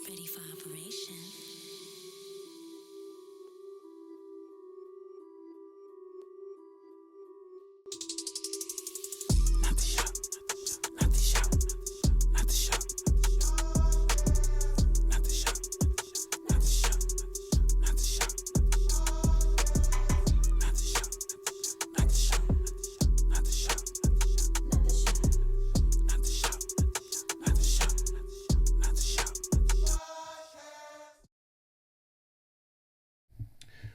Ready for operation. Not the shop. Not the shop. Not the shop. Not the shop. Not the shop. Not the shop. Not the shop. Not the shop. Not the shop. Not the shop. Not the shop. Not the shop. Not the shop.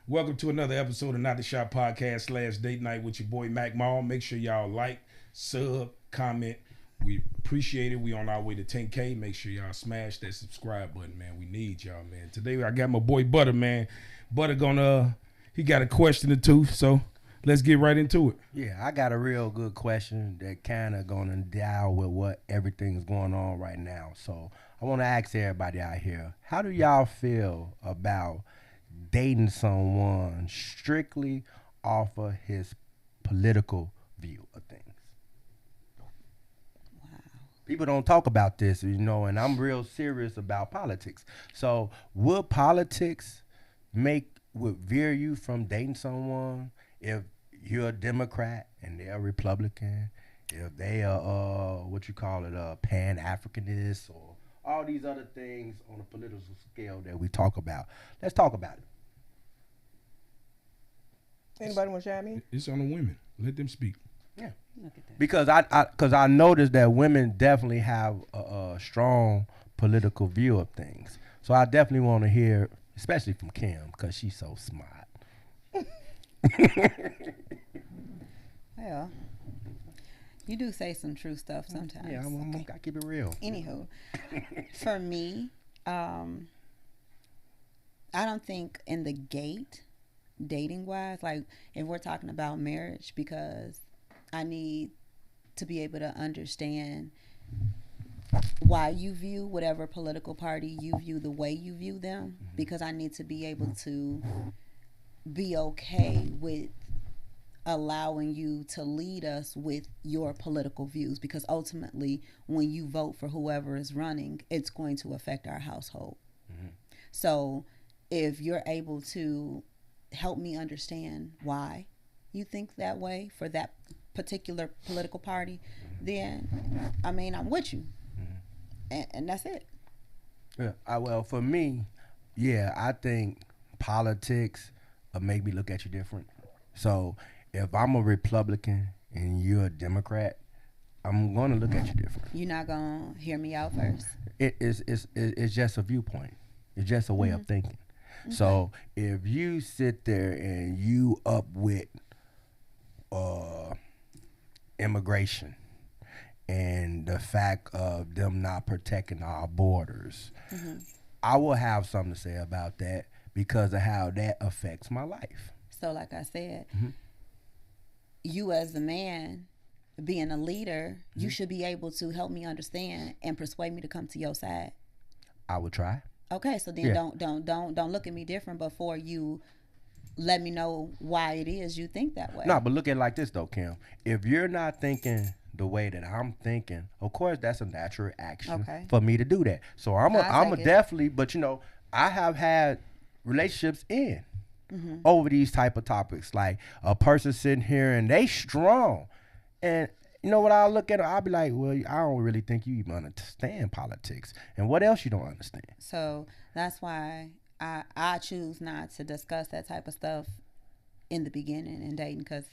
Welcome to another episode of Not the Shop Podcast / Date Night with your boy Mac Mall. Make sure y'all like, sub, comment. We appreciate it. We on our way to 10K. Make sure y'all smash that subscribe button, man. We need y'all, man. Today I got my boy Butter, man. Butter he got a question or two, so let's get right into it. Yeah, I got a real good question that kind of going to deal with what everything's going on right now. So I want to ask everybody out here, how do y'all feel about dating someone strictly off of his political view of things? People don't talk about this, and I'm real serious about politics. So would politics would veer you from dating someone if you're a Democrat and they're a Republican, if they are Pan-Africanist or all these other things on a political scale that we talk about? Let's talk about it. Anybody want to chime in? It's on the women. Let them speak. Yeah, because I noticed that women definitely have a strong political view of things. So I definitely want to hear, especially from Kim, because she's so smart. Well, you do say some true stuff sometimes. Yeah, I gotta keep it real. Anywho, for me, I don't think in the dating wise, like if we're talking about marriage, because I need to be able to understand why you view whatever political party you view the way you view them, because I need to be able to be okay with allowing you to lead us with your political views, because ultimately when you vote for whoever is running, it's going to affect our household. So if you're able to help me understand why you think that way for that particular political party, then I'm with you. And that's it. Yeah, well, for me, I think politics make me look at you different. So if I'm a Republican and you're a Democrat, I'm going to look at you different. You're not going to hear me out first? It's just a viewpoint. It's just a way of thinking. Okay. So if you sit there and you up with immigration and the fact of them not protecting our borders, I will have something to say about that because of how that affects my life. So like I said, you as a man, being a leader, you should be able to help me understand and persuade me to come to your side. I would try. Okay, so then don't look at me different before you let me know why it is you think that way. No, but look at it like this though, Kim. If you're not thinking the way that I'm thinking, of course that's a natural action for me to do that. So I'm a definitely, but I have had relationships over these type of topics, like a person sitting here and they strong, and you know what, I'll look at her, I'll be like, well, I don't really think you even understand politics. And what else you don't understand? So that's why I choose not to discuss that type of stuff in the beginning in dating, because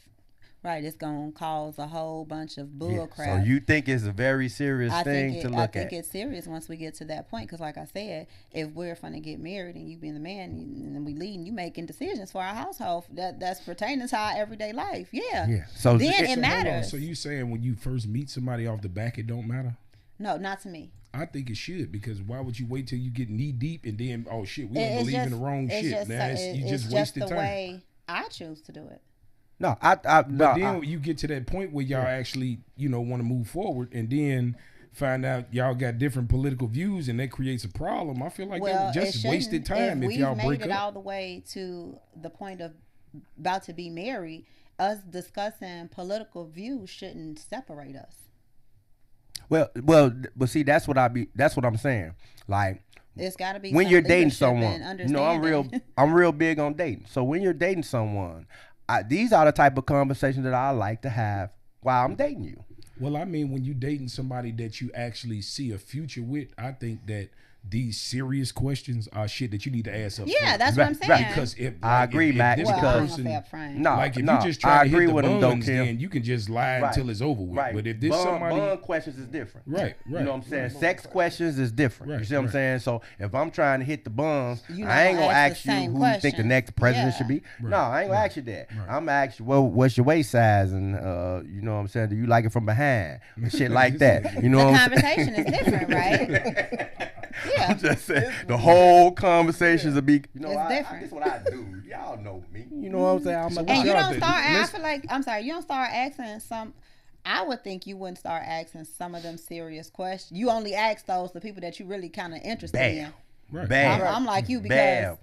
it's going to cause a whole bunch of bull crap. So you think it's a very serious thing to look at? I think it's serious once we get to that point, because like I said, if we're going to get married and you being the man and we leading, you making decisions for our household that's pertaining to our everyday life. Yeah. So then it matters. So you saying when you first meet somebody off the back, it don't matter? No, not to me. I think it should, because why would you wait till you get knee deep and then, oh shit, we don't believe in the wrong shit. You just wasted time. It's just the way I choose to do it. No, but then you get to that point where y'all actually, want to move forward, and then find out y'all got different political views, and that creates a problem. I feel like that just wasted time if y'all break up. If we've made it all the way to the point of about to be married, us discussing political views shouldn't separate us. Well, but see, that's what I'm saying. Like, It's got to be when some you're dating leadership someone. and You know, understanding. I'm real big on dating. So when you're dating someone, these are the type of conversations that I like to have while I'm dating you. Well, I mean, when you dating somebody that you actually see a future with, I think that these serious questions are shit that you need to ask up. Yeah, front. that's what I'm saying. Because if I agree, Matt. this Well, I ain't person, gonna say up front. No, like if no, you just try I to agree hit the with them, buns, though, Kim. then you can just lie until it's over with. Right. But if this bond questions is different. right. You know what I'm saying? Sex questions is different. You see what I'm saying? So if I'm trying to hit the buns, You I ain't gonna ask the you same who you think the next president should be. Right. No, I ain't gonna ask you that. Right. I'm gonna ask you, well, what's your waist size, and you know what I'm saying? Do you like it from behind? And shit like that. You know The what I'm saying? conversation is different, right? Yeah. I'm just saying, the whole conversations will be, you know, It's different. This is what I do. Y'all know me. You know what I'm saying? I'm And you y'all don't think? start. I Listen. feel like I'm sorry. You don't start asking some. I would think you wouldn't start asking some of them serious questions. You only ask those to people that you really kind of interested in. Right. Bam. I'm like you because Bam.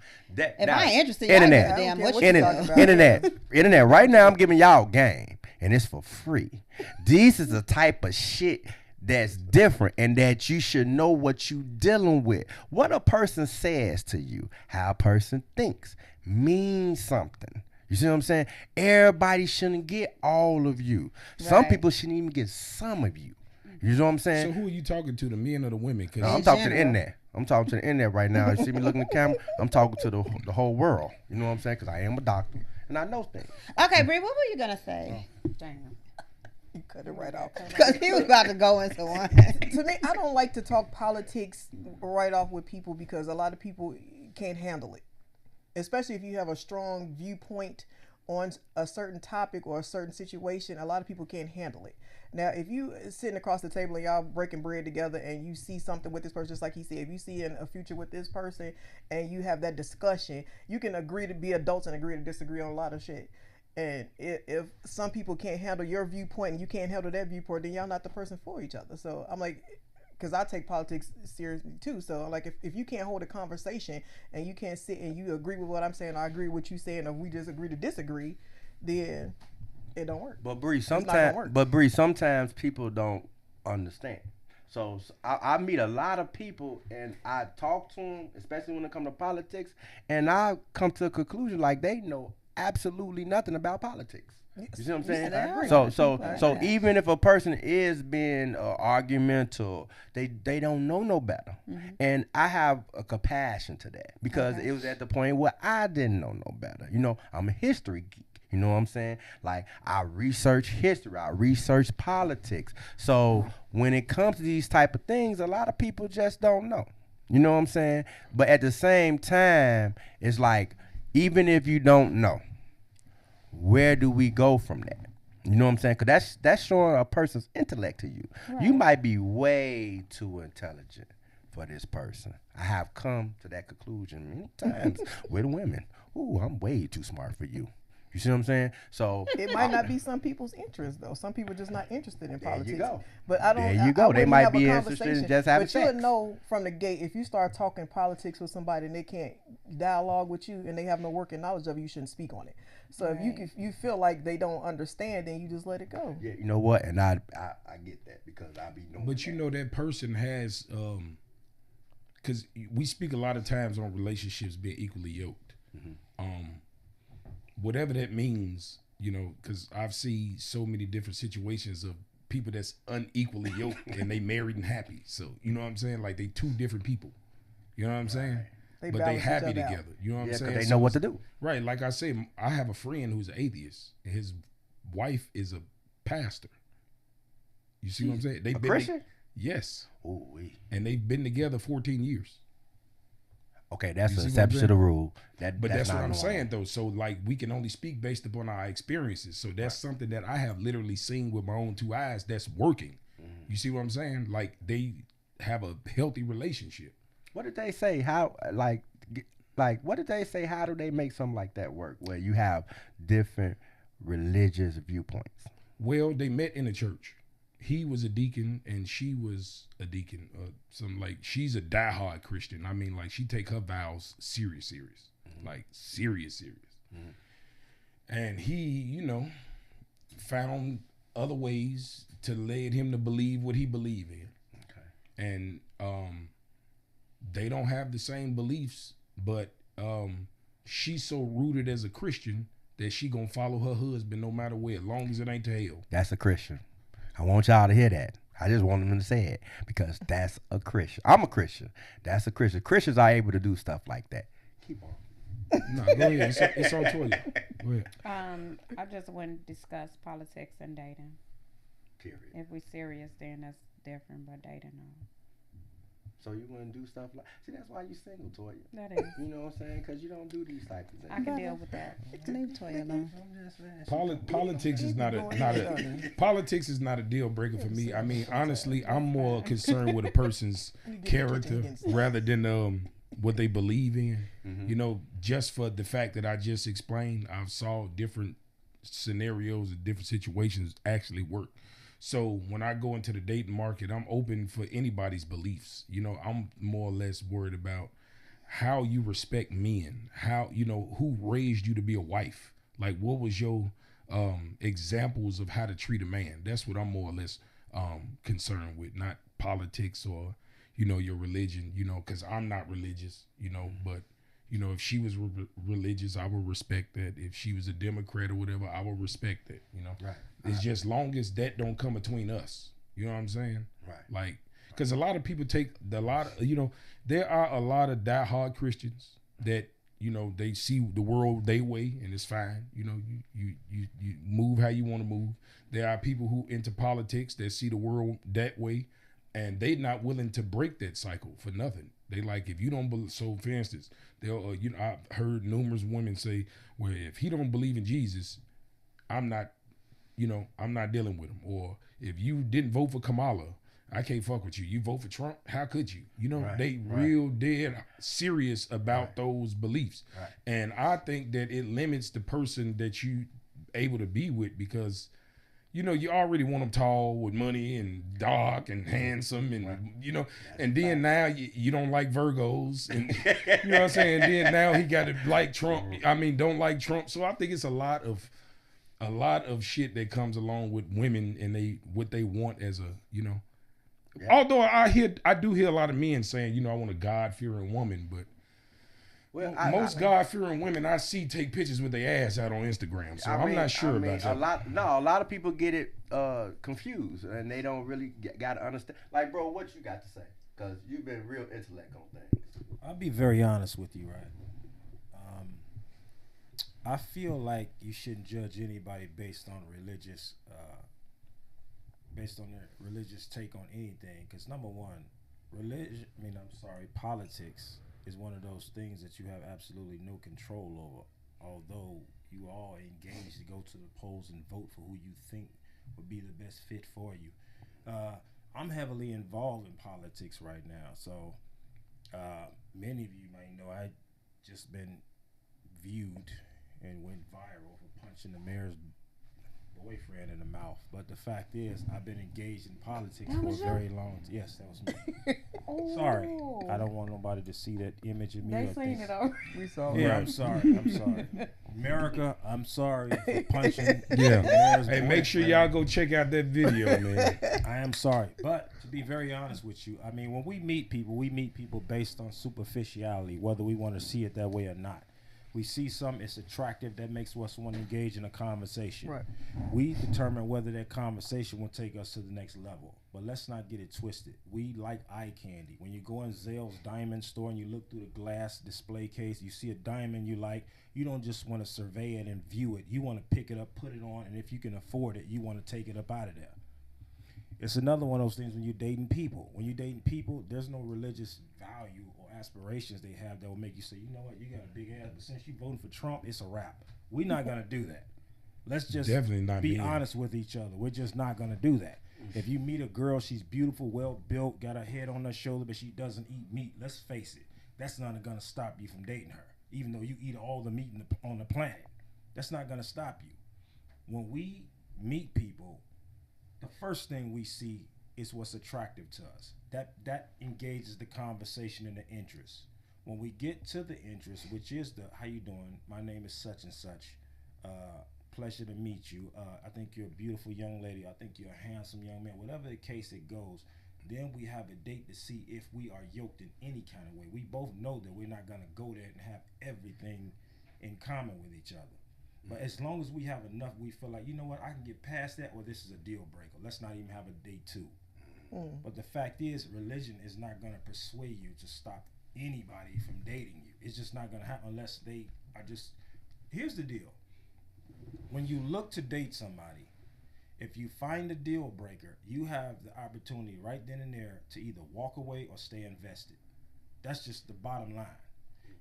if I ain't interested, internet. I don't give a damn what you internet, talking about. internet. Right now, I'm giving y'all game, and it's for free. This is the type of shit that's different, and that you should know what you dealing with. What a person says to you, how a person thinks, means something. You see what I'm saying? Everybody shouldn't get all of you. Some Right. people shouldn't even get some of you. You know what I'm saying? So who are you talking to, the men or the women? No, I'm talking to the internet. I'm talking to the internet right now. You see me looking at the camera? I'm talking to the whole world. You know what I'm saying? Because I am a doctor and I know things. Okay, Bree, what were you gonna say? Damn. You cut it right off. Because he was about to go into one. To me, I don't like to talk politics right off with people because a lot of people can't handle it. Especially if you have a strong viewpoint on a certain topic or a certain situation, a lot of people can't handle it. Now, if you sitting across the table and y'all breaking bread together and you see something with this person, just like he said, if you see a future with this person and you have that discussion, you can agree to be adults and agree to disagree on a lot of shit. And if some people can't handle your viewpoint and you can't handle their viewpoint, then y'all not the person for each other. So I'm like, because I take politics seriously too. So like, if you can't hold a conversation and you can't sit and you agree with what I'm saying, I agree with what you saying, or we just agree to disagree, then it don't work. But Bree, sometimes people don't understand. So I meet a lot of people and I talk to them, especially when it comes to politics, and I come to a conclusion like they know absolutely nothing about politics. You see what I'm saying? Yeah, I agree. So even if a person is being argumentative, they don't know no better. Mm-hmm. And I have a compassion to that because it was at the point where I didn't know no better. You know, I'm a history geek. You know what I'm saying? Like, I research history, I research politics. So when it comes to these type of things, a lot of people just don't know. You know what I'm saying? But at the same time, it's like, even if you don't know, where do we go from that? You know what I'm saying? Because that's showing a person's intellect to you. Right. You might be way too intelligent for this person. I have come to that conclusion many times with women. Ooh, I'm way too smart for you. You see what I'm saying? So it might not be some people's interest though. Some people just not interested in politics. There you go. But I don't. There you go. They might be interested in just having sex. sex. But you'll know from the gate if you start talking politics with somebody and they can't dialogue with you and they have no working knowledge of it, you shouldn't speak on it. So if you feel like they don't understand, then you just let it go. Yeah, you know what? And I get that because I be knowing. But you know that person has, because we speak a lot of times on relationships being equally yoked. Mm-hmm. Whatever that means, you know, because I've seen so many different situations of people that's unequally yoked and they married and happy. So you know what I'm saying? Like they two different people. You know what I'm saying? But they happy together. You know what I'm saying? They know what to do. Right. Like I say, I have a friend who's an atheist. And his wife is a pastor. You see what I'm saying? A Christian? Yes. Ooh-wee. And they've been together 14 years. Okay, that's an exception to the rule. But that's what I'm saying, though. So, like, we can only speak based upon our experiences. So that's something that I have literally seen with my own two eyes that's working. Mm-hmm. You see what I'm saying? Like, they have a healthy relationship. What did they say? How, like, what did they say? How do they make something like that work where you have different religious viewpoints? Well, they met in a church. He was a deacon and she was a deacon. She's a diehard Christian. I mean, like, she take her vows serious. Mm-hmm. Like, serious. Mm-hmm. And he, you know, found other ways to lead him to believe what he believed in. Okay. And they don't have the same beliefs, but she's so rooted as a Christian that she gonna follow her husband no matter where, as long as it ain't to hell. That's a Christian. I want y'all to hear that. I just want them to say it because that's a Christian. I'm a Christian. That's a Christian. Christians are able to do stuff like that. Keep on. No, go ahead. It's on Toya. Go ahead. I just want to discuss politics and dating. Period. If we're serious, then that's different, but dating, no. So you wouldn't do stuff like... See, that's why you single, Toya. That is. You know what I'm saying? Because you don't do these types of things. I can deal with that. Leave Toya alone. Politics is not a politics is not a deal breaker for me. I mean, honestly, I'm more concerned with a person's character rather than what they believe in. You know, just for the fact that I just explained, I've saw different scenarios and different situations actually work. So when I go into the dating market, I'm open for anybody's beliefs. You know, I'm more or less worried about how you respect men, how, you know, who raised you to be a wife. Like, what was your examples of how to treat a man? That's what I'm more or less concerned with, not politics or, you know, your religion, you know, because I'm not religious, you know, but, you know, if she was religious, I would respect that. If she was a Democrat or whatever, I would respect that, you know. Right. It's just long as that don't come between us. You know what I'm saying? Right. Like, because a lot of people you know, there are a lot of diehard Christians that, you know, they see the world their way and it's fine. You know, you move how you want to move. There are people who into politics that see the world that way and they not willing to break that cycle for nothing. They like, if you don't believe, so for instance, they'll, you know, I've heard numerous women say, well, if he don't believe in Jesus, I'm not dealing with him. Or if you didn't vote for Kamala, I can't fuck with you. You vote for Trump, how could you? You know, they real dead serious about those beliefs. Right. And I think that it limits the person that you able to be with because, you know, you already want them tall with money and dark and handsome and, you know, and then now you don't like Virgos and, you know what I'm saying? Then now he got to like Trump. I mean, don't like Trump. So I think it's a lot of shit that comes along with women and what they want as a, you know. Yeah. Although I do hear a lot of men saying, you know, I want a God-fearing woman, but most God-fearing women I see take pictures with their ass out on Instagram. So I'm not sure about that. A lot of people get it confused and they don't really got to understand. Like, bro, what you got to say? Because you've been real intellect on things. I'll be very honest with you, right? I feel like you shouldn't judge anybody based on their religious take on anything. Because number one, politics is one of those things that you have absolutely no control over. Although you all engage to go to the polls and vote for who you think would be the best fit for you. I'm heavily involved in politics right now, so many of you might know I just been viewed and went viral for punching the mayor's boyfriend in the mouth. But the fact is, I've been engaged in politics for a very long time. Yes, that was me. Sorry. I don't want nobody to see that image of me. They seen it already. We saw it. Yeah, I'm sorry. America, I'm sorry for punching the mayor's Hey, make sure y'all go check out that video, man. I am sorry. But to be very honest with you, I mean, when we meet people based on superficiality, whether we want to see it that way or not. We see something, it's attractive, that makes us want to engage in a conversation. Right. We determine whether that conversation will take us to the next level. But let's not get it twisted. We like eye candy. When you go in Zale's diamond store and you look through the glass display case, you see a diamond you like, you don't just want to survey it and view it. You want to pick it up, put it on, and if you can afford it, you want to take it up out of there. It's another one of those things when you're dating people. When you're dating people, there's no religious value or aspirations they have that will make you say, you know what, you got a big ass, but since you voting for Trump, it's a wrap. We're not going to do that. Let's just definitely not be honest with each other. We're just not going to do that. If you meet a girl, she's beautiful, well-built, got her head on her shoulder, but she doesn't eat meat, let's face it, that's not going to stop you from dating her, even though you eat all the meat on the planet. That's not going to stop you. When we meet people, the first thing we see is what's attractive to us. That engages the conversation and the interest. When we get to the interest, which is the how you doing? My name is such and such. Pleasure to meet you. I think you're a beautiful young lady. I think you're a handsome young man. Whatever the case it goes, Then we have a date to see if we are yoked in any kind of way. We both know that we're not gonna go there and have everything in common with each other. But as long as we have enough, we feel like, you know what, I can get past that, or this is a deal breaker. Let's not even have a date 2. But the fact is, religion is not gonna persuade you to stop anybody from dating you. It's just not gonna happen unless they are just. Here's the deal. When you look to date somebody, if you find a deal breaker, you have the opportunity right then and there to either walk away or stay invested. That's just the bottom line.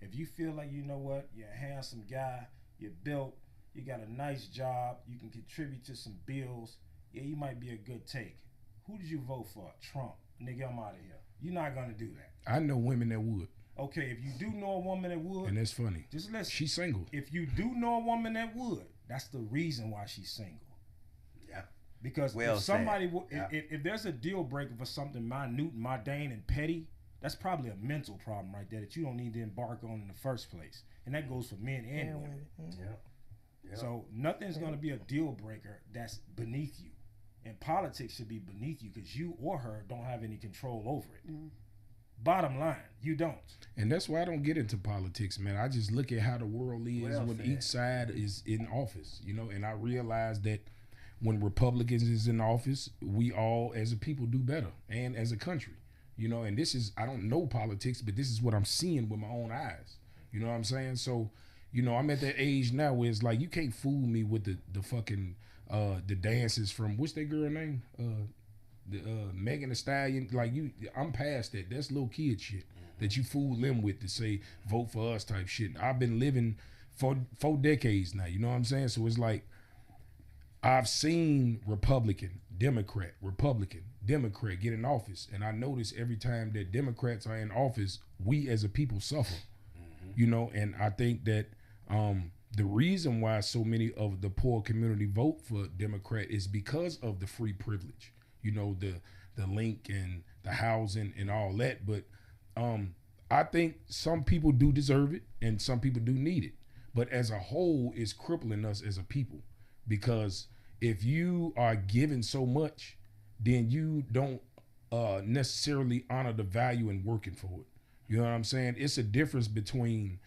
If you feel like, you know what, you're a handsome guy, you're built, you got a nice job, you can contribute to some bills, yeah, you might be a good take. Who did you vote for? Trump. Nigga, I'm out of here. You're not gonna do that. I know women that would. Okay, if you do know a woman that would, and that's funny. Just listen. She's single. If you do know a woman that would, that's the reason why she's single. Yeah. Because if somebody, if there's a deal breaker for something minute, mundane, and petty, that's probably a mental problem right there that you don't need to embark on in the first place. And that goes for men and women. Yeah. So nothing's going to be a deal breaker that's beneath you. And politics should be beneath you because you or her don't have any control over it. Bottom line, you don't. And that's why I don't get into politics, man. I just look at how the world is when each side is in office, you know, and I realize that when Republicans is in office, we all as a people do better, and as a country, you know, and this is, I don't know politics, but this is what I'm seeing with my own eyes. You know what I'm saying? So, you know, I'm at that age now where it's like, you can't fool me with the fucking, the dances from, what's that girl name? Megan Thee Stallion. Like, I'm past that. That's little kid shit that you fool them with to say, vote for us type shit. I've been living for 4 decades now. You know what I'm saying? So it's like, I've seen Republican, Democrat get in office. And I notice every time that Democrats are in office, we as a people suffer. You know, and I think that the reason why so many of the poor community vote for Democrat is because of the free privilege. You know, the link and the housing and all that. But I think some people do deserve it and some people do need it. But as a whole, it's crippling us as a people. Because if you are given so much, then you don't necessarily honor the value in working for it. You know what I'm saying? It's a difference between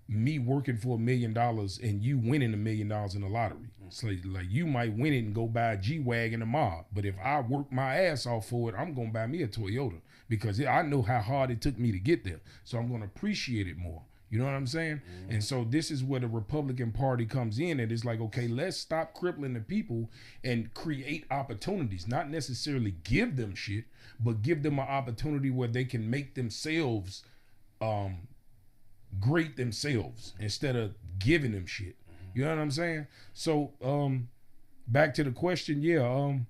me working for $1 million and you winning $1 million in the lottery. It's like you might win it and go buy a G-Wagon tomorrow. But if I work my ass off for it, I'm going to buy me a Toyota because I know how hard it took me to get there. So I'm going to appreciate it more. You know what I'm saying? And so this is where the Republican Party comes in, and it's like, okay, let's stop crippling the people and create opportunities, not necessarily give them shit, but give them an opportunity where they can make themselves great themselves instead of giving them shit. You know what I'm saying? So back to the question,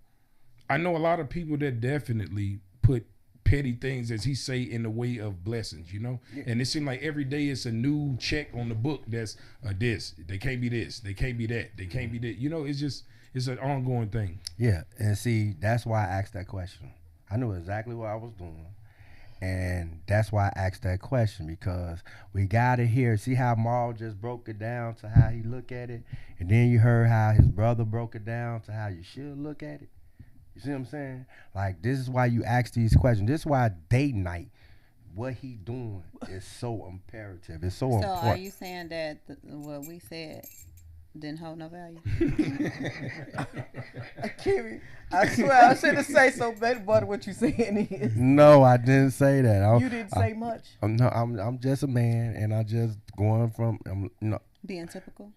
I know a lot of people that definitely put petty things, as he say, in the way of blessings, you know? Yeah. And it seems like every day it's a new check on the book that's this. They can't be this. They can't be that. They can't be that. You know, it's an ongoing thing. Yeah, and see, that's why I asked that question. I knew exactly what I was doing. And that's why I asked that question, because we got to hear, see how Maul just broke it down to how he look at it? And then you heard how his brother broke it down to how you should look at it. You see what I'm saying? Like, this is why you ask these questions. This is why date night, what he doing is so imperative. It's so important. So are you saying that what we said didn't hold no value? I swear I shouldn't say so bad, but what you saying is. No, I didn't say that. You didn't say much. I'm just a man, and I just going from being typical.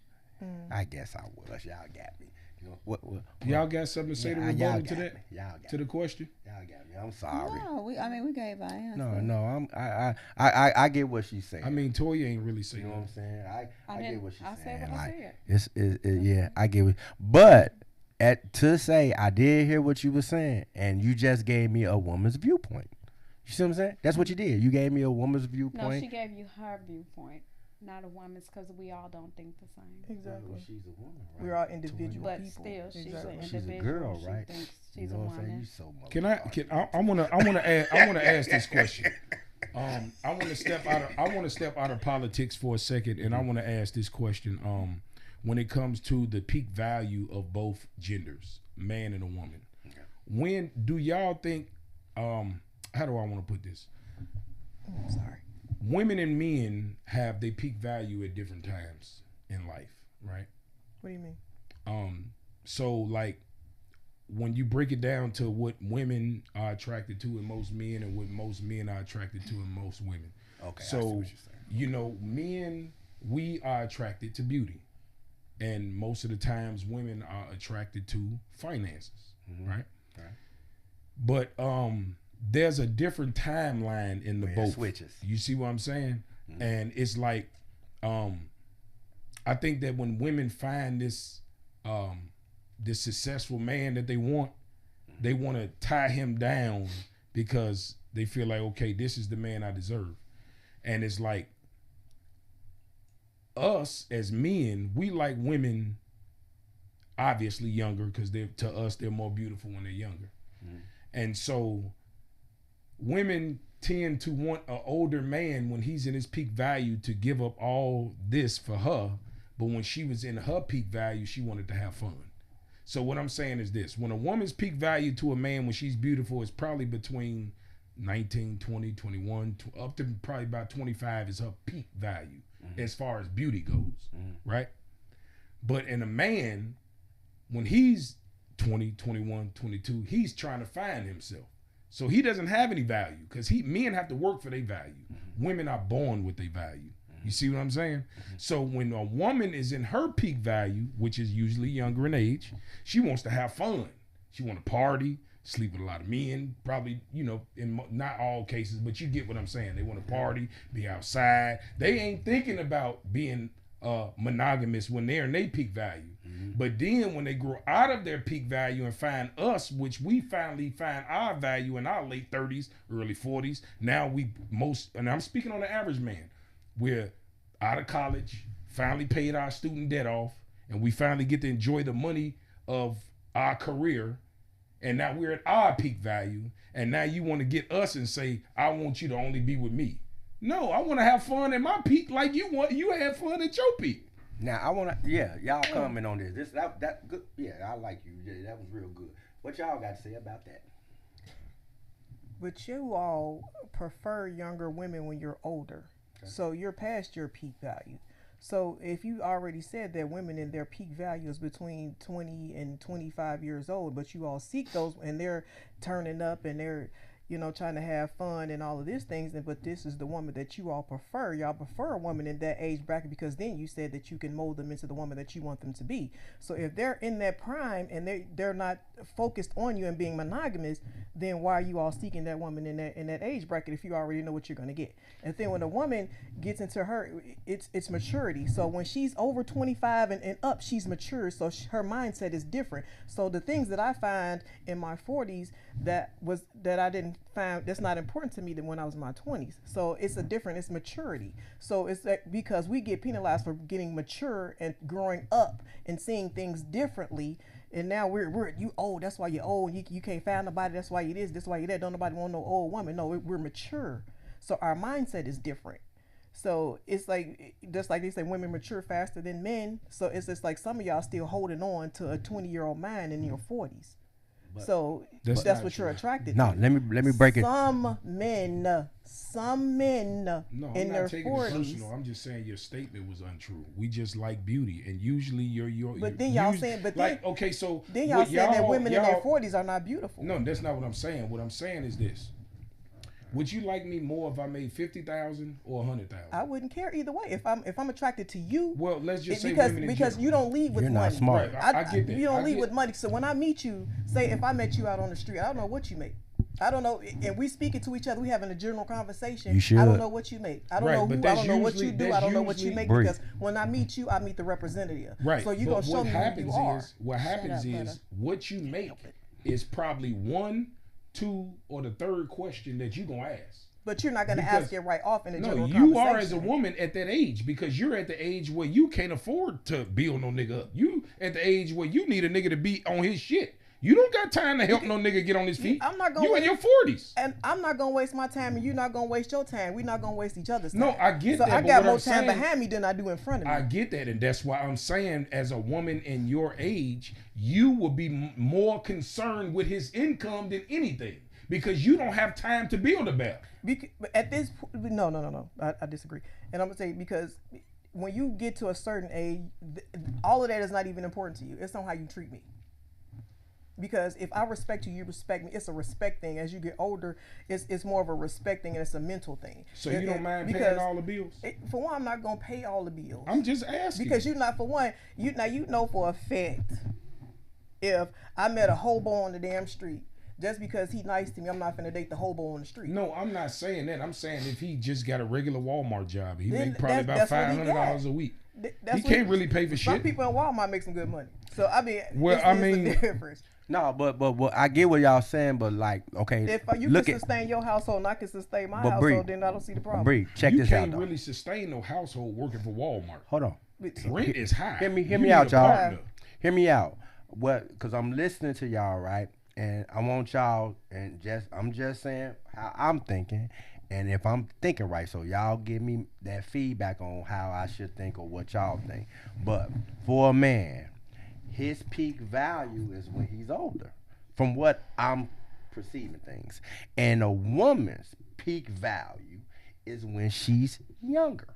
I guess I was. Y'all got me. You know, what y'all got something to say to rebuttal to that? To the question? Y'all got me. I'm sorry. No, we gave our answer. No. I get what she's saying. I mean, Toya ain't really saying. You know what I'm saying? I get what she's saying. I said what I said. Yeah, I get it. But to say, I did hear what you were saying, and you just gave me a woman's viewpoint. You see what I'm saying? That's what you did. You gave me a woman's viewpoint. No, she gave you her viewpoint. Not a woman's, because we all don't think the same. Exactly. Well, she's a woman, right? We're all individual but people. still, she's exactly. an individual. She's a girl, right? She thinks she's you know a what I'm saying? woman. You so I want to ask this question. I want to step out of politics for a second, and I want to ask this question. When it comes to the peak value of both genders, man and a woman, when do y'all think how do I want to put this? I'm sorry. Women and men have their peak value at different times in life, right? What do you mean? So like when you break it down to what women are attracted to in most men and what most men are attracted to in most women. Okay. So you know, men, we are attracted to beauty, and most of the times women are attracted to finances, right? But there's a different timeline in the both. Switches. You see what I'm saying? And it's like, I think that when women find this this successful man that they want to tie him down because they feel like, okay, this is the man I deserve. And it's like, us as men, we like women obviously younger because to us they're more beautiful when they're younger. And so women tend to want an older man when he's in his peak value to give up all this for her, but when she was in her peak value, she wanted to have fun. So what I'm saying is this: when a woman's peak value to a man when she's beautiful is probably between 19, 20, 21, up to probably about 25 is her peak value as far as beauty goes, right? But in a man, when he's 20, 21, 22, he's trying to find himself. So he doesn't have any value because men have to work for their value. Women are born with their value. You see what I'm saying? So when a woman is in her peak value, which is usually younger in age, she wants to have fun. She want to party, sleep with a lot of men, probably, you know, in not all cases, but you get what I'm saying. They want to party, be outside. They ain't thinking about being monogamous when they're in their peak value. But then when they grow out of their peak value and find us, which we finally find our value in our late 30s, early 40s, now and I'm speaking on the average man, we're out of college, finally paid our student debt off, and we finally get to enjoy the money of our career, and now we're at our peak value, and now you want to get us and say, I want you to only be with me. No, I want to have fun at my peak like you had fun at your peak. Now I want to, y'all comment on this. That good. Yeah, I like you. Yeah, that was real good. What y'all got to say about that? But you all prefer younger women when you're older. Okay. So you're past your peak value. So if you already said that women in their peak value is between 20 and 25 years old, but you all seek those and they're turning up and they're, you know, trying to have fun and all of these things, but this is the woman that you all prefer. Y'all prefer a woman in that age bracket because then you said that you can mold them into the woman that you want them to be. So if they're in that prime and they're not focused on you and being monogamous, then why are you all seeking that woman in that age bracket if you already know what you're going to get? And then when a woman gets into it's maturity. So when she's over 25 and up, she's mature. So her mindset is different. So the things that I find in my 40s that I didn't find, that's not important to me than when I was in my 20s. So it's maturity. So it's because we get penalized for getting mature and growing up and seeing things differently. And now we're you old, that's why you're old. You can't find nobody, that's why you this, that's why you that. Don't nobody want no old woman. No, we're mature. So our mindset is different. So it's like, just like they say, women mature faster than men. So it's just like some of y'all still holding on to a 20-year-old mind in your 40s. But so that's what you're attracted to. No, let me break it. Some men No, in I'm their not taking 40s. it personal. I'm just saying your statement was untrue. We just like beauty, and usually you're. But then y'all saying, but like then, okay, so then y'all saying that women in their 40s are not beautiful. No, that's not what I'm saying. What I'm saying is this: would you like me more if I made 50,000 or 100,000? I wouldn't care either way. If I'm attracted to you, well, let's just say because you don't lead with You're money. not smart. Right, I get that. You don't lead with money. So when I meet you, say if I met you out on the street, I don't know what you make. I don't know, and we speaking to each other. We having a general conversation. You should. I don't know what you make. I don't know who. I don't know what you do. I don't know what you make Breathe. because when I meet you, I meet the representative. Right. So you gonna show me who you are. What happens is what you make is probably 1, 2, or the third question that you gonna ask. But you're not going to ask it right off in a general you conversation. are as a woman at that age because you're at the age where you can't afford to build no nigga up. You at the age where you need a nigga to be on his shit. You don't got time to help no nigga get on his feet. I'm not gonna you in your 40s. And I'm not going to waste my time and you're not going to waste your time. We're not going to waste each other's time. No, I get so that. I but got what more I'm time saying, behind me than I do in front of me. I get that. And that's why I'm saying as a woman in your age, you will be more concerned with his income than anything. because you don't have time to build a bear. At this point, no. I disagree. And I'm going to say, because when you get to a certain age, all of that is not even important to you. It's not how you treat me. Because if I respect you, you respect me. It's a respect thing. As you get older, it's more of a respect thing, and it's a mental thing. So you don't mind paying all the bills? For one, I'm not gonna pay all the bills. I'm just asking. Because you're not, for one, you know for a fact, if I met a hobo on the damn street, just because he nice to me, I'm not finna date the hobo on the street. No, I'm not saying that. I'm saying if he just got a regular Walmart job, he make probably about $500 a week. He can't really pay for shit. Some people in Walmart make some good money. So I mean, the difference. No, but I get what y'all saying, but like, okay, if you can sustain your household and I can sustain my household, then I don't see the problem. Bree, check this out. You can't really sustain no household working for Walmart. Hold on. Rent is high. Hear me out, y'all. Hear me out. What? Because I'm listening to y'all, right? And I want y'all, and I'm just saying how I'm thinking, and if I'm thinking right, so y'all give me that feedback on how I should think or what y'all think. But for a man, his peak value is when he's older, from what I'm perceiving things. And a woman's peak value is when she's younger.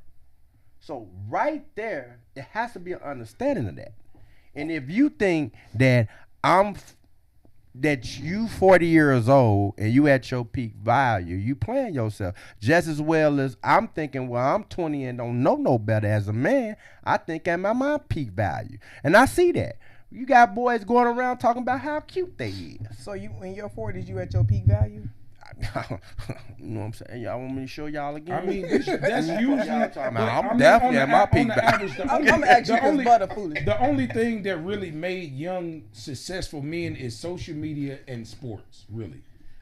So right there, there has to be an understanding of that. And if you think that you 40 years old and you at your peak value, you playing yourself just as well as I'm thinking, well, I'm 20 and don't know no better as a man. I think I'm at my peak value. And I see that. You got boys going around talking about how cute they is. So you in your 40s, you at your peak value? You know what I'm saying? Y'all want me to show y'all again? I mean, that's usually. I'm definitely at my peak value. I'm actually butter foolish. The only thing that really made young, successful men is social media and sports, really.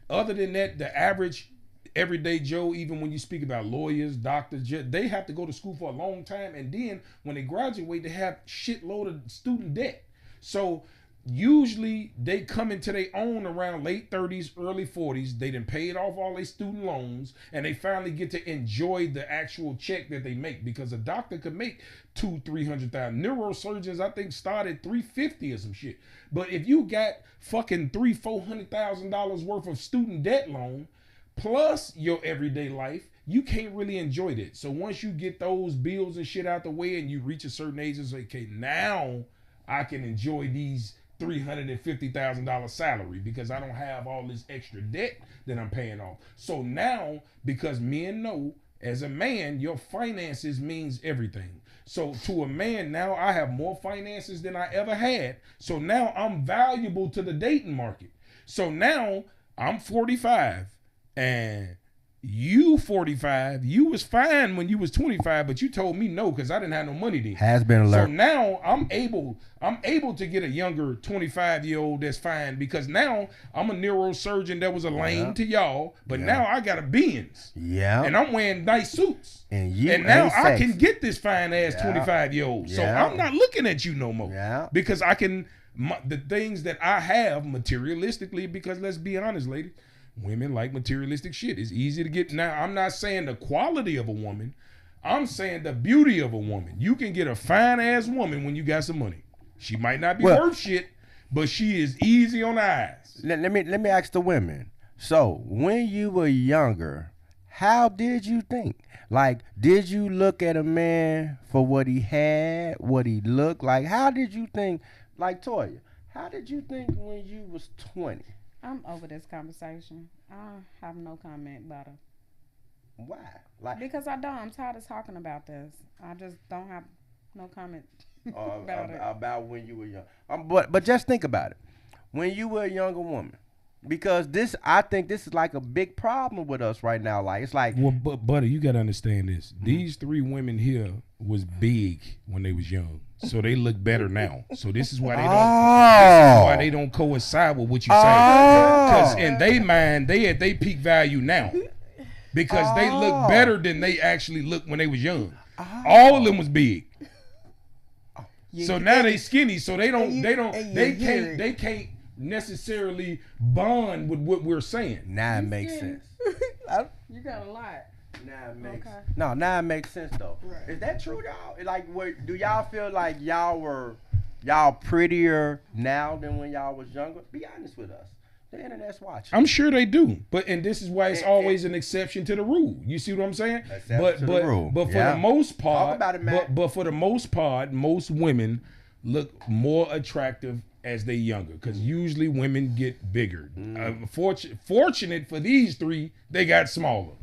Other than that, the average everyday Joe, even when you speak about lawyers, doctors, they have to go to school for a long time. And then when they graduate, they have shitload of student debt. So usually they come into their own around late 30s, early 40s. They done paid off all their student loans, and they finally get to enjoy the actual check that they make, because a doctor could make $200,000-$300,000. Neurosurgeons, I think, started $350,000 or some shit. But if you got fucking $300,000-$400,000 worth of student debt loan plus your everyday life, you can't really enjoy that. So once you get those bills and shit out the way and you reach a certain age, it's like, okay, now I can enjoy these $350,000 salary because I don't have all this extra debt that I'm paying off. So now, because men know, as a man, your finances means everything. So to a man, now I have more finances than I ever had. So now I'm valuable to the dating market. So now I'm 45 and you 45, you was fine when you was 25, but you told me no because I didn't have no money then. Has been alert. So now I'm able to get a younger 25-year-old that's fine, because now I'm a neurosurgeon that was a lame to y'all, but now I got a Benz. Yeah. And I'm wearing nice suits. And now I can get this fine ass 25-year-old. So I'm not looking at you no more. Yeah. Because I can, the things that I have materialistically, because let's be honest, ladies, women like materialistic shit. It's easy to get. Now, I'm not saying the quality of a woman. I'm saying the beauty of a woman. You can get a fine-ass woman when you got some money. She might not be worth shit, but she is easy on the eyes. Let me ask the women. So, when you were younger, how did you think? Like, did you look at a man for what he had, what he looked like? How did you think? Like, Toya, how did you think when you was 20? I'm over this conversation. I have no comment about it. Why? Like, because I don't. I'm tired of talking about this. I just don't have no comment about it. About when you were young. But just think about it. When you were a younger woman. Because I think this is like a big problem with us right now. Like, it's like, well, but buddy, you gotta understand this. These three women here was big when they was young, so they look better now. So this is why they don't. This is why they don't coincide with what you say. Because in their mind, they at their peak value now, because they look better than they actually looked when they was young. All of them was big. So now they skinny. So they can't necessarily bond with what we're saying. Now it makes sense. You got a lot. Now it makes sense though. Right. Is that true, y'all? Like, do y'all feel like y'all prettier now than when y'all was younger? Be honest with us. The internet's watching. I'm sure they do, and this is why it's always an exception to the rule. You see what I'm saying? But for the most part, but for the most part, most women look more attractive as they younger, because usually women get bigger. Fortunate for these three, they got smaller.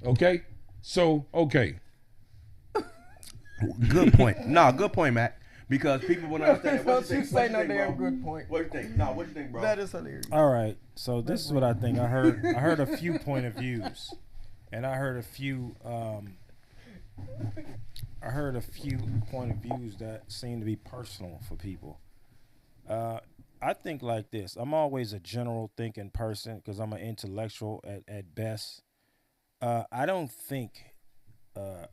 Okay, so okay. Good point. No, good point, Matt. Because people will understand. What you say no damn good point. What you think? No, what you think, bro? That is hilarious. All right, so this is what I think. I heard a few point of views, and I heard a few point of views that seem to be personal for people. I think like this. I'm always a general thinking person because I'm an intellectual at best. I don't think.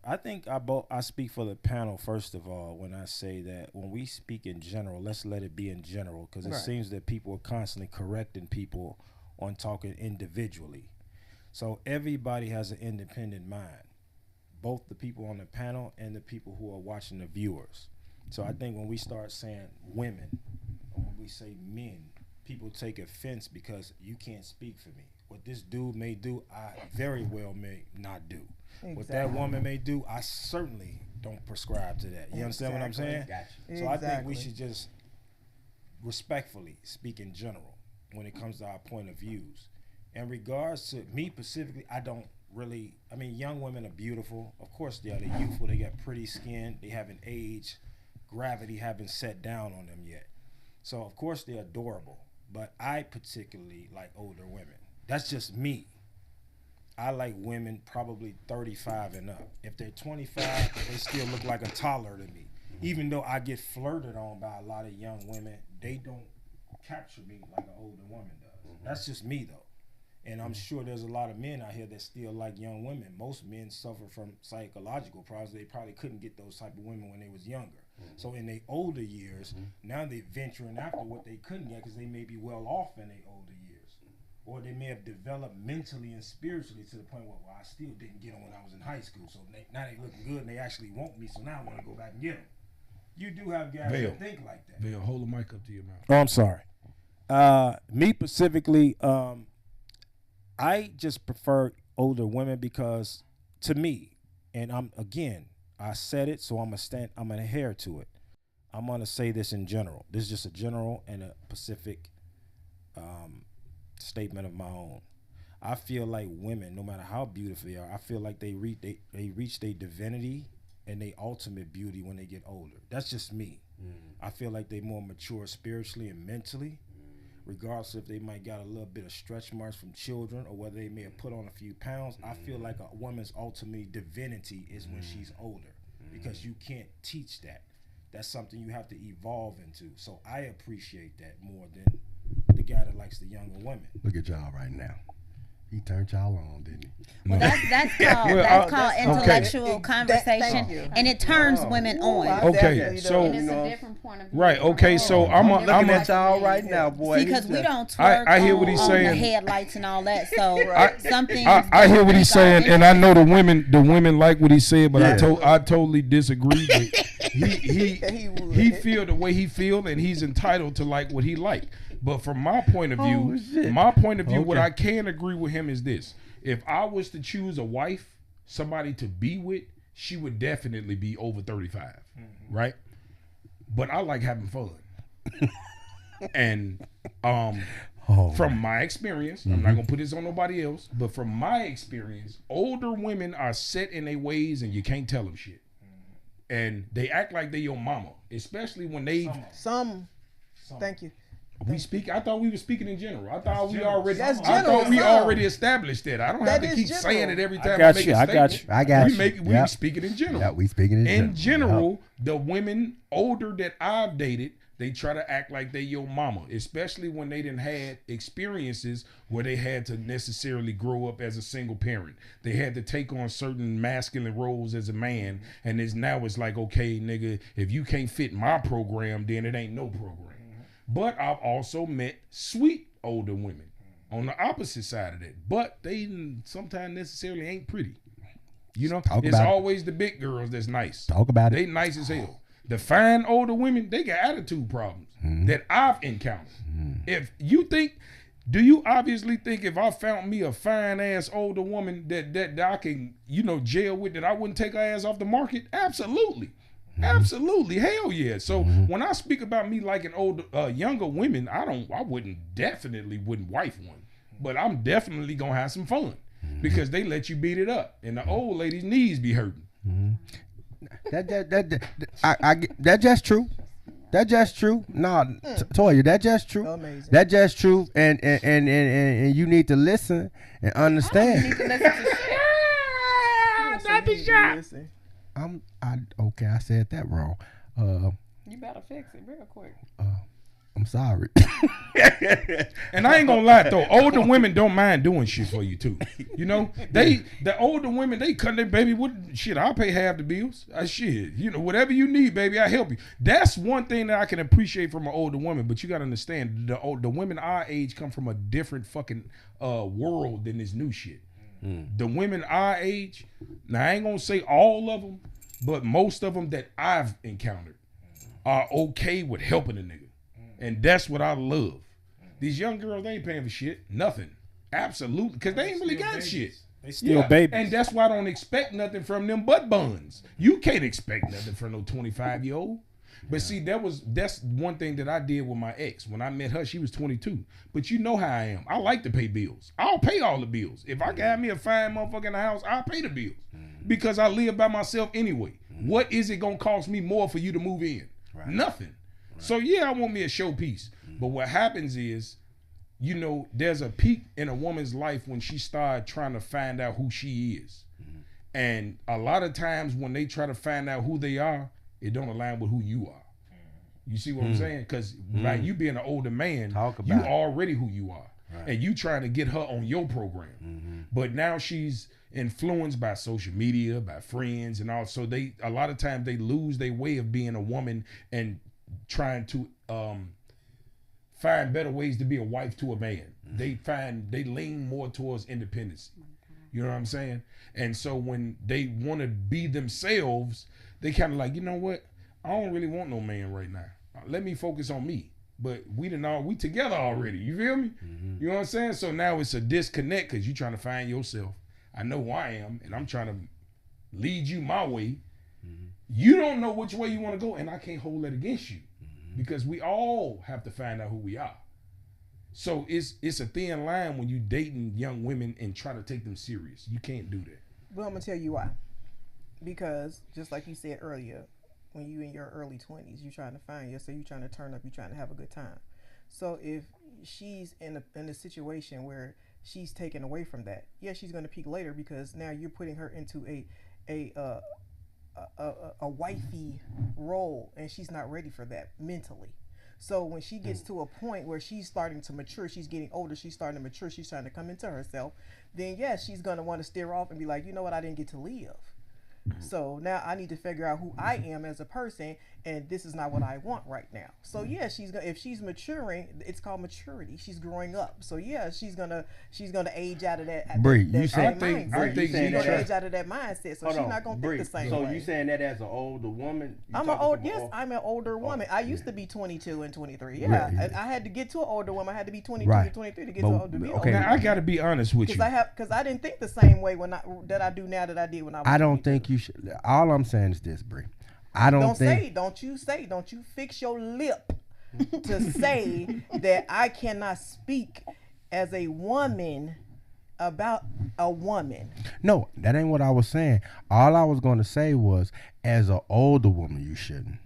I think I speak for the panel first of all when I say that when we speak in general, let's let it be in general, because it seems that people are constantly correcting people on talking individually. So everybody has an independent mind, both the people on the panel and the people who are watching the viewers. So I think when we start saying women, or when we say men, people take offense because you can't speak for me. What this dude may do, I very well may not do. Exactly. What that woman may do, I certainly don't prescribe to that. You understand what I'm saying? Gotcha. So I think we should just respectfully speak in general when it comes to our point of views. In regards to me specifically, I don't really, I mean, young women are beautiful. Of course they are. They're youthful. They got pretty skin. They haven't aged. Gravity haven't set down on them yet. So, of course, they're adorable. But I particularly like older women. That's just me. I like women probably 35 and up. If they're 25, they still look like a toddler to me. Even though I get flirted on by a lot of young women, they don't capture me like an older woman does. That's just me, though. And I'm sure there's a lot of men out here that still like young women. Most men suffer from psychological problems. They probably couldn't get those type of women when they was younger. So in their older years, now they're venturing after what they couldn't get because they may be well off in their older years. Or they may have developed mentally and spiritually to the point where, well, I still didn't get them when I was in high school. So now they looking good and they actually want me, so now I want to go back and get them. You do have guys that think like that. Vail, hold the mic up to your mouth. Oh, I'm sorry. Me specifically, I just prefer older women because, to me, and I said it, so I'm gonna adhere to it. I'm gonna say this in general. This is just a general and a specific statement of my own. I feel like women, no matter how beautiful they are, I feel like they reach their divinity and their ultimate beauty when they get older. That's just me. I feel like they're more mature spiritually and mentally. Regardless if they might got a little bit of stretch marks from children or whether they may have put on a few pounds, I feel like a woman's ultimate divinity is when she's older, because you can't teach that. That's something you have to evolve into. So I appreciate that more than the guy that likes the younger women. Look at y'all right now. He turned y'all on, didn't he? Well, that's called intellectual conversation, and it turns women on. Okay, so and it's a different point of view. Right. Okay, so I'm looking at y'all right now, boy. Because we don't twerk I hear what he's on saying. the headlights and all that. So something. I hear what he's saying, and I know the women like what he said, but I totally disagree. He feel the way he feel, and he's entitled to like what he like. But from my point of view, what I can agree with him is this: if I was to choose a wife, somebody to be with, she would definitely be over 35, right? But I like having fun, and from my experience, I'm not gonna put this on nobody else, but from my experience, older women are set in their ways, and you can't tell them shit, and they act like they your mama, especially when they Thank you. I thought we were speaking in general. I thought we already established that. I don't have to keep saying it every time I make a statement. I got you. We speaking in general. Yeah, we speaking in general. The women older that I've dated, they try to act like they your mama, especially when they didn't had experiences where they had to necessarily grow up as a single parent. They had to take on certain masculine roles as a man, and it's like, okay, nigga, if you can't fit my program, then it ain't no program. But I've also met sweet older women on the opposite side of that. But they sometimes necessarily ain't pretty. You know, it's always the big girls that's nice. Talk about it. They nice as hell. The fine older women, they got attitude problems that I've encountered. If you think Do you obviously think if I found me a fine ass older woman that I can, jail with, that I wouldn't take her ass off the market? Absolutely. Absolutely. Hell yeah. So when I speak about me liking older, younger women, I definitely wouldn't wife one. But I'm definitely gonna have some fun because they let you beat it up and the old lady's knees be hurting. That's just true. That's just true. No, Toya, that's just true. Amazing. That's just true. And you need to listen and understand. You need to listen to shit. Not the shot. Okay, I said that wrong. You better fix it real quick. I'm sorry. And I ain't gonna lie though, older women don't mind doing shit for you too. The older women, they cut their baby with shit. I'll pay half the bills. Shit, whatever you need, baby, I help you. That's one thing that I can appreciate from an older woman. But you gotta understand, the women our age come from a different fucking world than this new shit. The women our age, now I ain't gonna say all of them, but most of them that I've encountered are okay with helping a nigga. And that's what I love. These young girls, they ain't paying for shit. Nothing. Absolutely. Because they ain't really got babies. shit. They still babies. And that's why I don't expect nothing from them but buns. You can't expect nothing from no 25-year-old. But see, that's one thing that I did with my ex. When I met her, she was 22. But you know how I am. I like to pay bills. I'll pay all the bills. If I can have me a fine motherfucker in the house, I'll pay the bills. Because I live by myself anyway. What is it going to cost me more for you to move in? Right. Nothing. Right. So yeah, I want me a showpiece. But what happens is, there's a peak in a woman's life when she starts trying to find out who she is. And a lot of times when they try to find out who they are, it don't align with who you are. You see what I'm saying? Because by you being an older man, you already who you are. Right. And you trying to get her on your program. But now she's influenced by social media, by friends, and all. So a lot of times they lose their way of being a woman and trying to find better ways to be a wife to a man. They lean more towards independence. You know what I'm saying? And so when they want to be themselves, they kind of like, you know what? I don't really want no man right now. Let me focus on me. But we together already. You feel me? You know what I'm saying? So now it's a disconnect because you're trying to find yourself. I know who I am, and I'm trying to lead you my way. You don't know which way you want to go, and I can't hold that against you because we all have to find out who we are. So it's a thin line when you dating young women and try to take them serious. You can't do that. Well, I'm gonna tell you why. Because just like you said earlier, when you in your early 20s, you're trying to find yourself, you're trying to turn up, you're trying to have a good time. So if she's in a situation where she's taken away from that, yeah, she's gonna peak later because now you're putting her into a wifey role, and she's not ready for that mentally. So when she gets to a point where she's starting to mature, she's getting older, she's starting to mature, she's trying to come into herself, then yes, she's gonna want to steer off and be like, you know what, I didn't get to live. So now I need to figure out who I am as a person, and this is not what I want right now. So yeah, if she's maturing, it's called maturity. She's growing up. So yeah, she's gonna age out of that. Bree, you said she's gonna age out of that mindset. So she's not gonna think the same way. So you saying that as an older woman? I'm an older woman. I used to be 22 and 23. Yeah, right. I had to get to an older woman. I had to be 22 to 23 to get to an older woman. Okay, now I got to be honest with you. Because I didn't think the same way that I do now that I did when I was. I don't think you should. All I'm saying is this, Bree. Don't you fix your lip to say that I cannot speak as a woman about a woman. No, that ain't what I was saying. All I was going to say was, as an older woman, you shouldn't.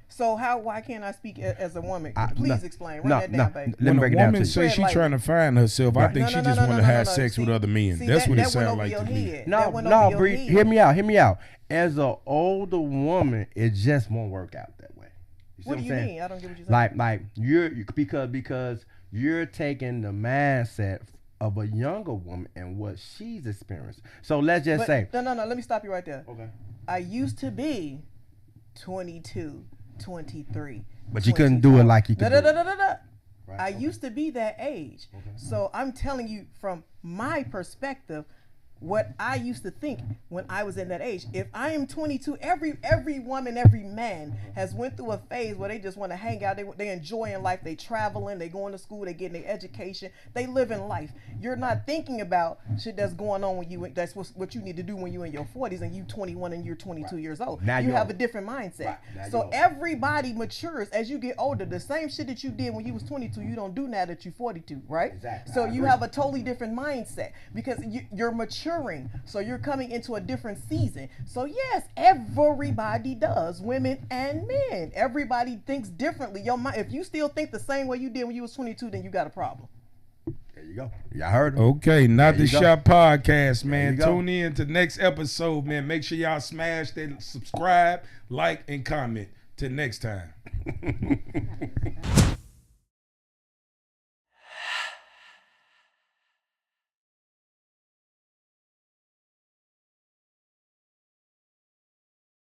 So why can't I speak as a woman? Please explain. Run that down, baby. When a woman says she's trying to find herself, I think she just want to have sex with other men. That's what it sounds like to me. No, Bree, hear me out. As an older woman, it just won't work out that way. What do you mean? I don't get what you're saying. Like you're because you're taking the mindset of a younger woman and what she's experienced. So let's just say. No. Let me stop you right there. Okay. I used to be 22, 23. But you couldn't do it like you could. Right, I used to be that age. Okay. So I'm telling you from my perspective, what I used to think when I was in that age. If I am 22, every woman, every man has went through a phase where they just want to hang out. They enjoying life. They traveling. They going to school. They getting their education. They living life. You're not thinking about shit that's going on when you. That's what you need to do when you're in your 40s and you 21 and you're 22 years old. Now you have a different mindset. So everybody matures as you get older. The same shit that you did when you was 22, you don't do now that you're 42, right? Exactly. So you have a totally different mindset because you're maturing. So you're coming into a different season. So yes, everybody does, women and men. Everybody thinks differently. Your mind, if you still think the same way you did when you was 22, then you got a problem. There you go. Y'all heard him. Okay, Not the Shop podcast, man. Tune in to next episode, man. Make sure y'all smash that subscribe, like, and comment. Till next time.